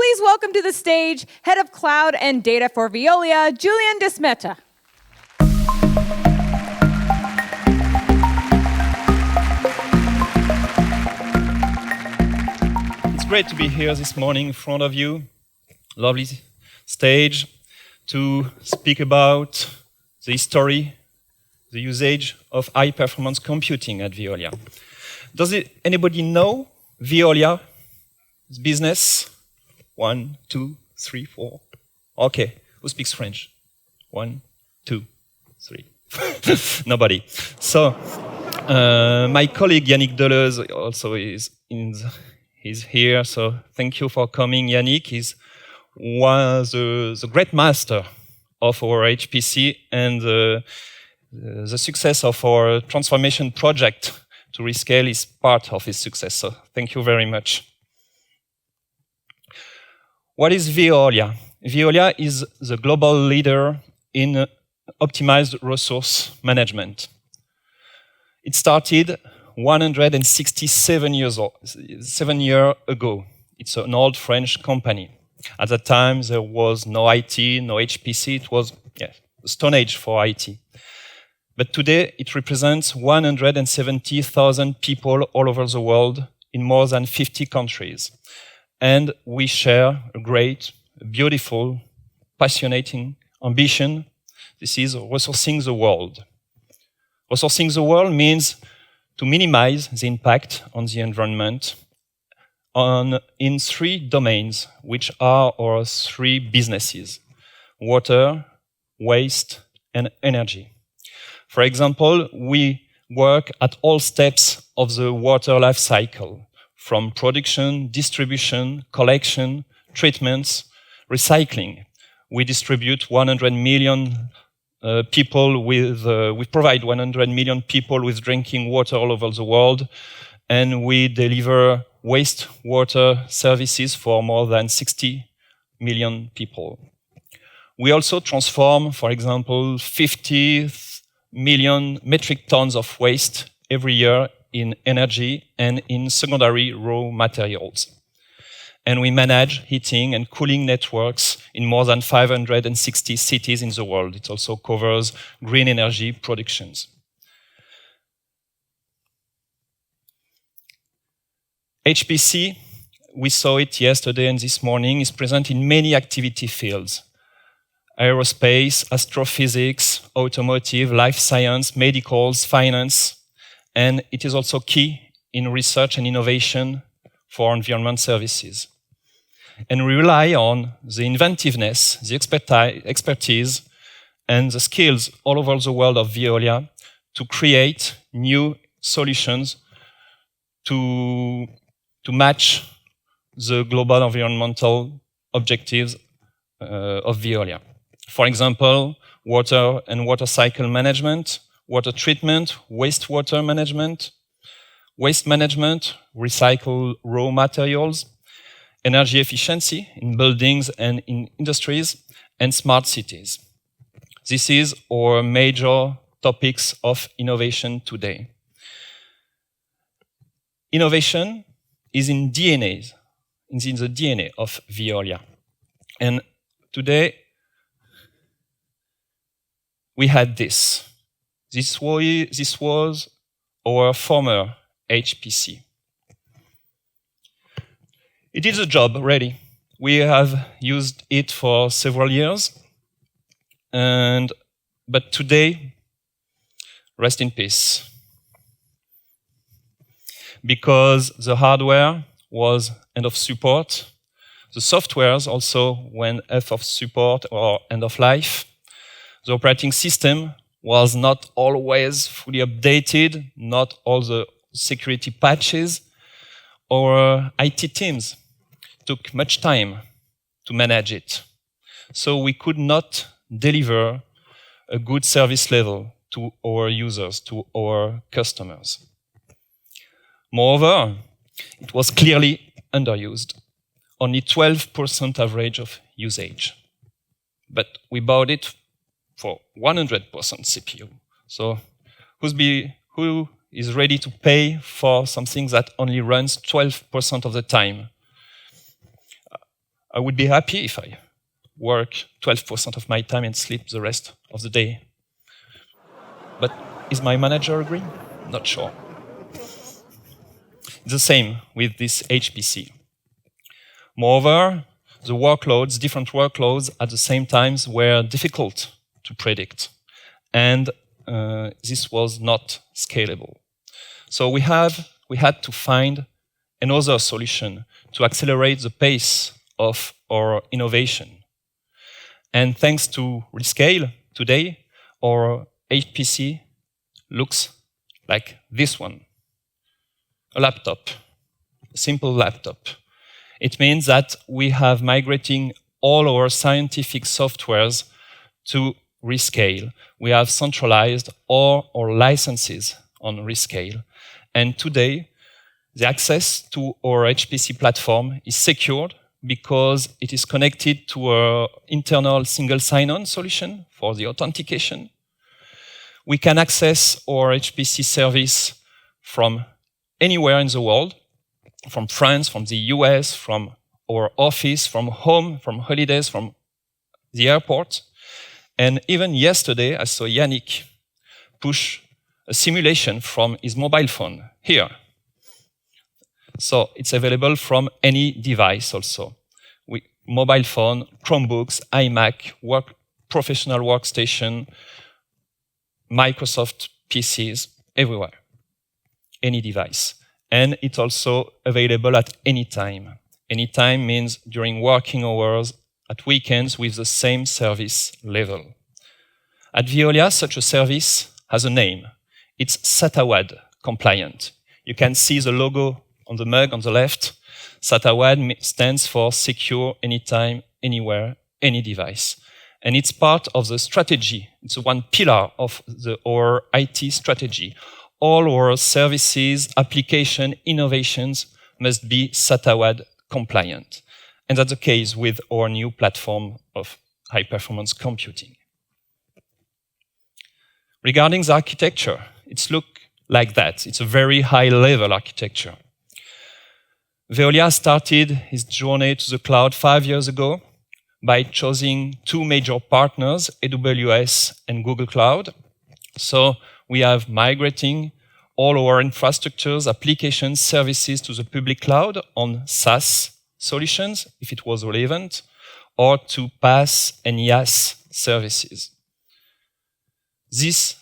please welcome to the stage Head of Cloud and Data for Veolia, Julien Desmettre. It's great to be here this morning in front of you. Lovely stage to speak about the history, the usage of high-performance computing at Veolia. Does anybody know Veolia's business? 1, 2, 3, 4. Okay, who speaks French? 1, 2, 3. Nobody. So, my colleague Yannick Deleuze also is here. So, thank you for coming, Yannick. He's the great master of our HPC and the success of our transformation project to Rescale is part of his success. So thank you very much. What is Veolia? Veolia is the global leader in optimized resource management. It started 167 years ago. It's an old French company. At that time, there was no IT, no HPC. It was the Stone Age for IT. But today, it represents 170,000 people all over the world in more than 50 countries. And we share a great, beautiful, passionate ambition. This is resourcing the world. Resourcing the world means to minimize the impact on the environment in 3 domains, which are our 3 businesses: water, waste, and energy. For example, we work at all steps of the water life cycle, from production, distribution, collection, treatments, recycling. We distribute 100 million people we provide 100 million people with drinking water all over the world, and we deliver wastewater services for more than 60 million people. We also transform, for example, 50 million metric tons of waste every year in energy and in secondary raw materials. And we manage heating and cooling networks in more than 560 cities in the world. It also covers green energy productions. HPC, we saw it yesterday and this morning, is present in many activity fields: aerospace, astrophysics, automotive, life science, medicals, finance, and it is also key in research and innovation for environment services. And we rely on the inventiveness, the expertise, and the skills all over the world of Veolia to create new solutions to match the global environmental objectives of Veolia. For example, water and water cycle management, water treatment, wastewater management, waste management, recycle raw materials, energy efficiency in buildings and in industries, and smart cities. This is our major topics of innovation today. Innovation is in the DNA of Veolia. And today, we had this. This was our former HPC. It is a job already. We have used it for several years, but today, rest in peace. Because the hardware was end of support, the softwares also went end of support or end of life. The operating system was not always fully updated, not all the security patches. Our IT teams took much time to manage it. So we could not deliver a good service level to our users, to our customers. Moreover, it was clearly underused, only 12% average of usage. But we bought it for 100% CPU. So who is ready to pay for something that only runs 12% of the time? I would be happy if I work 12% of my time and sleep the rest of the day. But is my manager agreeing? Not sure. It's the same with this HPC. Moreover, the workloads, different workloads at the same time were difficult to predict. And this was not scalable. So we had to find another solution to accelerate the pace of our innovation. And thanks to Rescale, today, our HPC looks like this one. A laptop, a simple laptop. It means that we have migrating all our scientific softwares to Rescale. We have centralized all our licenses on Rescale. And today, the access to our HPC platform is secured because it is connected to our internal single sign-on solution for the authentication. We can access our HPC service from anywhere in the world, from France, from the US, from our office, from home, from holidays, from the airport. And even yesterday, I saw Yannick push a simulation from his mobile phone here. So it's available from any device also. Mobile phone, Chromebooks, iMac, professional workstation, Microsoft PCs, everywhere, any device. And it's also available at any time. Any time means during working hours, at weekends, with the same service level. At Veolia, such a service has a name. It's SATAWAD compliant. You can see the logo on the mug on the left. SATAWAD stands for Secure Anytime, Anywhere, Any Device. And it's part of the strategy. It's one pillar of our IT strategy. All our services, application, innovations must be SATAWAD compliant. And that's the case with our new platform of high-performance computing. Regarding the architecture, it's look like that. It's a very high-level architecture. Veolia started its journey to the cloud 5 years ago by choosing two major partners, AWS and Google Cloud. So we have migrating all our infrastructures, applications, services to the public cloud on SaaS solutions, if it was relevant, or to PaaS and IaaS services. These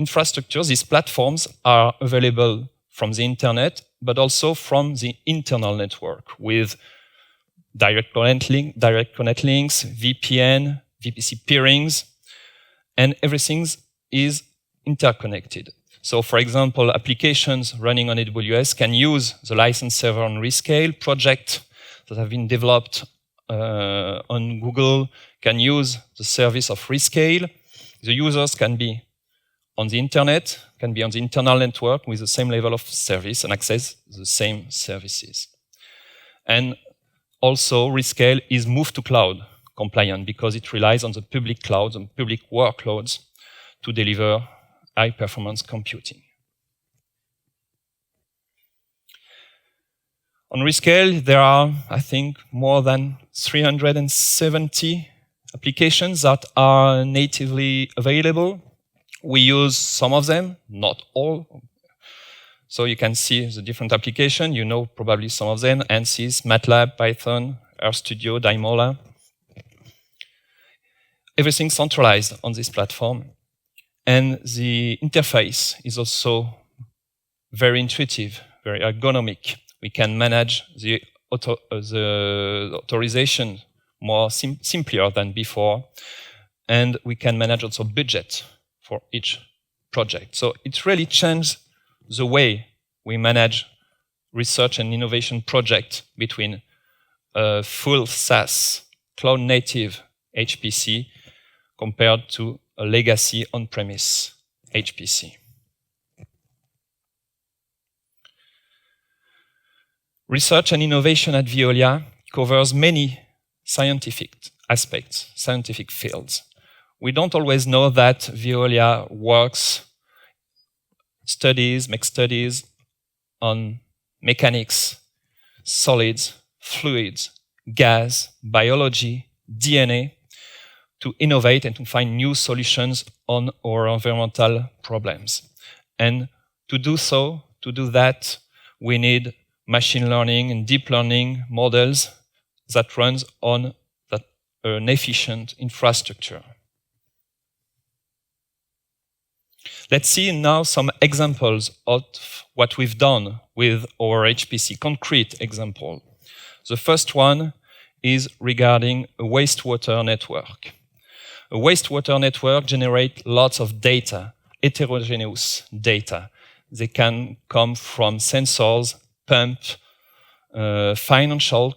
infrastructures, these platforms are available from the internet, but also from the internal network with direct connect links, VPN, VPC peerings, and everything is interconnected. So for example, applications running on AWS can use the license server on Rescale. Projects that have been developed on Google can use the service of Rescale. The users can be on the internet, can be on the internal network with the same level of service and access the same services. And also, Rescale is moved to cloud compliant because it relies on the public clouds and public workloads to deliver high-performance computing. On Rescale, there are, I think, more than 370 applications that are natively available. We use some of them, not all. So you can see the different applications. You know probably some of them, ANSYS, MATLAB, Python, RStudio, Dymola. Everything centralized on this platform. And the interface is also very intuitive, very ergonomic. We can manage the authorization more simpler than before. And we can manage also budget for each project. So it really changed the way we manage research and innovation projects between a full SaaS, cloud-native HPC compared to a legacy on-premise HPC. Research and innovation at Veolia covers many scientific aspects, scientific fields. We don't always know that Veolia makes studies on mechanics, solids, fluids, gas, biology, DNA, to innovate and to find new solutions on our environmental problems. And to do that, we need machine learning and deep learning models that runs on an efficient infrastructure. Let's see now some examples of what we've done with our HPC Concrete Example. The first one is regarding a wastewater network. A wastewater network generates lots of data, heterogeneous data. They can come from sensors, pumps, financial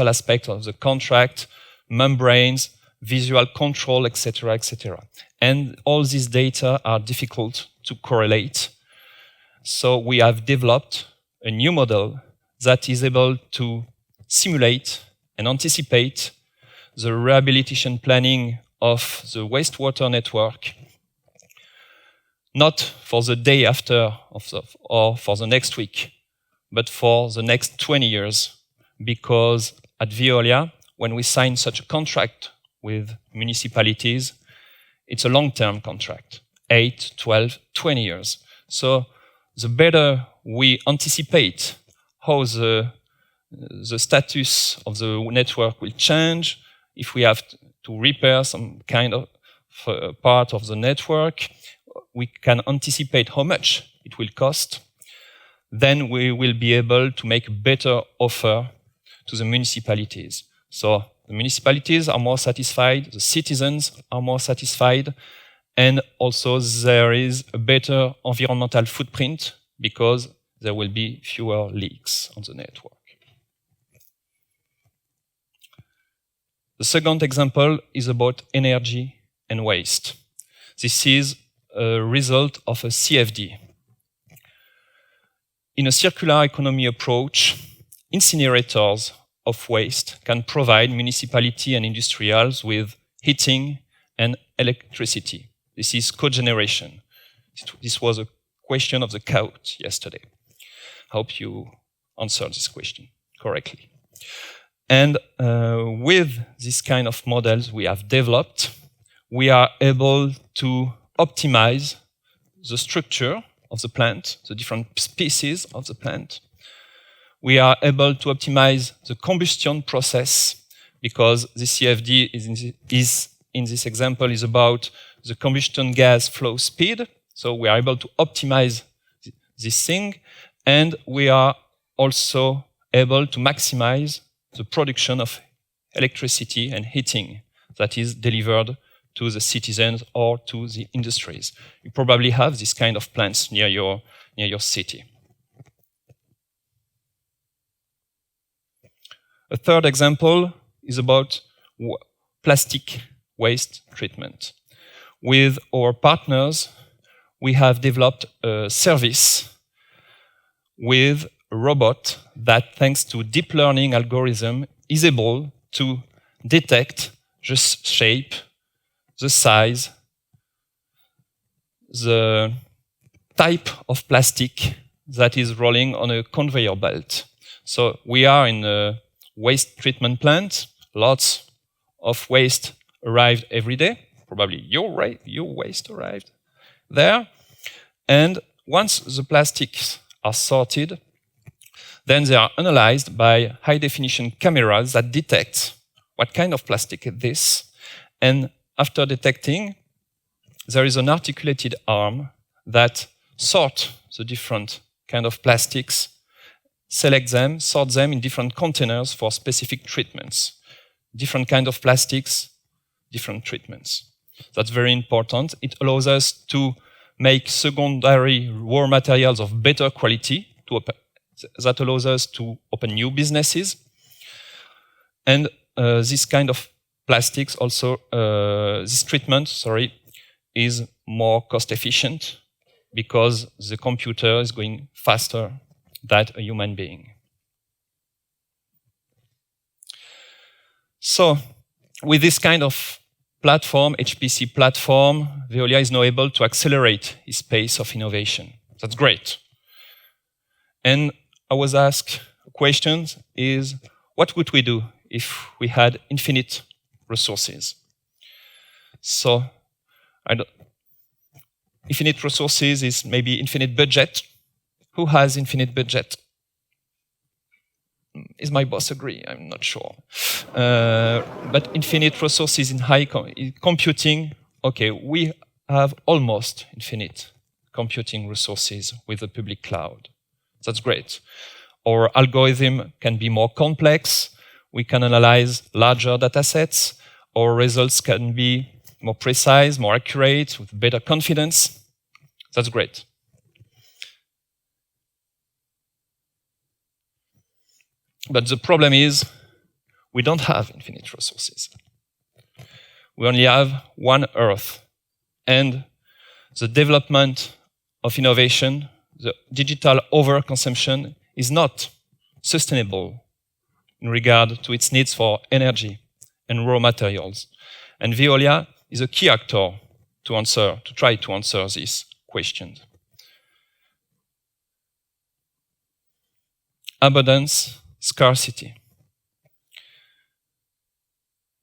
aspect of the contract, membranes, visual control, etc., etc. And all these data are difficult to correlate. So we have developed a new model that is able to simulate and anticipate the rehabilitation planning of the wastewater network, not for the day after or for the next week, but for the next 20 years. Because at Veolia, when we sign such a contract with municipalities, it's a long-term contract, 8, 12, 20 years. So the better we anticipate how the status of the network will change, if we have to repair some kind of part of the network, we can anticipate how much it will cost. Then we will be able to make a better offer to the municipalities. So the municipalities are more satisfied, the citizens are more satisfied, and also there is a better environmental footprint because there will be fewer leaks on the network. The second example is about energy and waste. This is a result of a CFD. In a circular economy approach, incinerators of waste can provide municipality and industrials with heating and electricity. This is cogeneration. This was a question of the couch yesterday. I hope you answered this question correctly. And with this kind of models we have developed, we are able to optimize the structure of the plant, the different species of the plant. We are able to optimize the combustion process because the CFD is in this example is about the combustion gas flow speed. So we are able to optimize this thing, and we are also able to maximize the production of electricity and heating that is delivered to the citizens or to the industries. You probably have this kind of plants near your city. A third example is about plastic waste treatment. With our partners, we have developed a service with a robot that, thanks to deep learning algorithm, is able to detect the shape, the size, the type of plastic that is rolling on a conveyor belt. So we are in a waste treatment plant. Lots of waste arrived every day. Probably your waste arrived there. And once the plastics are sorted, then they are analyzed by high-definition cameras that detect what kind of plastic is this. And after detecting, there is an articulated arm that sorts the different kind of plastics, select them, sort them in different containers for specific treatments. Different kind of plastics, different treatments. That's very important. It allows us to make secondary raw materials of better quality. That allows us to open new businesses. And this kind of plastics also, this treatment, is more cost efficient because the computer is going faster than a human being. So with this kind of platform, HPC platform, Veolia is now able to accelerate its pace of innovation. That's great. And I was asked questions is, what would we do if we had infinite resources? So, infinite resources is maybe infinite budget. Who has infinite budget? Is my boss agree? I'm not sure. But infinite resources in in computing, okay, we have almost infinite computing resources with the public cloud. That's great. Our algorithm can be more complex. We can analyze larger data sets. Our results can be more precise, more accurate, with better confidence. That's great. But the problem is, we don't have infinite resources. We only have one Earth. And the development of innovation, the digital overconsumption, is not sustainable in regard to its needs for energy and raw materials. And Veolia is a key actor to try to answer these questions. Abundance, scarcity.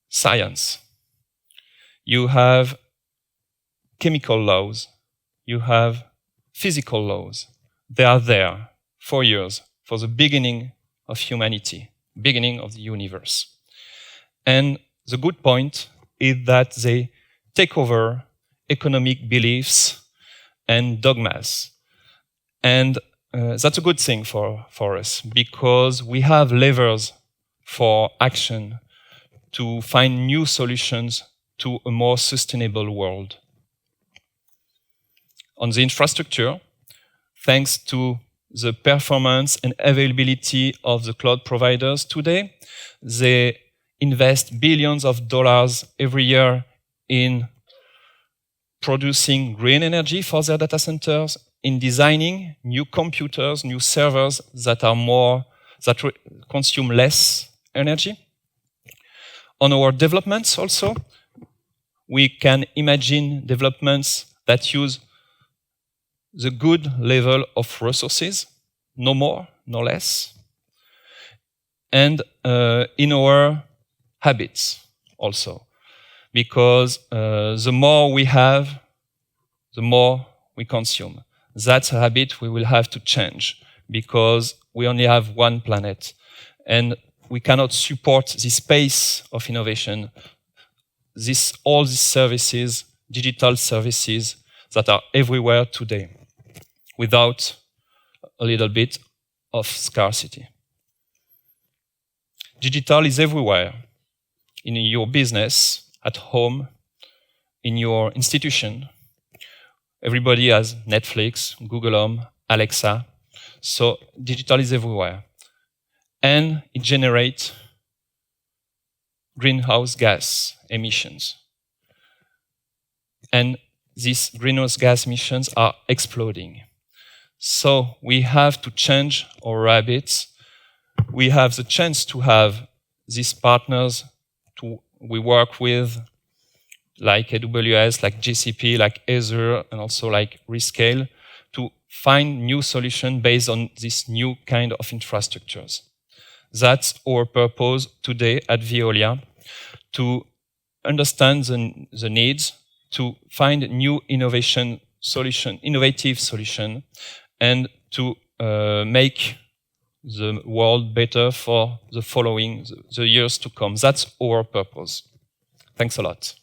Science. You have chemical laws. You have physical laws. They are there for years, for the beginning of humanity, beginning of the universe. And the good point is that they take over economic beliefs and dogmas. And that's a good thing for us, because we have levers for action to find new solutions to a more sustainable world. On the infrastructure, thanks to the performance and availability of the cloud providers today, they invest billions of dollars every year in producing green energy for their data centers, in designing new computers, new servers that consume less energy. On our developments also, we can imagine developments that use the good level of resources, no more, no less. And in our habits also, because the more we have, the more we consume. That's a habit we will have to change, because we only have one planet, and we cannot support this pace of innovation, all these services, digital services that are everywhere today, without a little bit of scarcity. Digital is everywhere, in your business, at home, in your institution. Everybody has Netflix, Google Home, Alexa. So digital is everywhere. And it generates greenhouse gas emissions. And these greenhouse gas emissions are exploding. So we have to change our habits. We have the chance to have these partners we work with, like AWS, like GCP, like Azure, and also like Rescale, to find new solutions based on this new kind of infrastructures. That's our purpose today at Veolia, to understand the needs, to find new innovative solution, and to make the world better for the years to come. That's our purpose. Thanks a lot.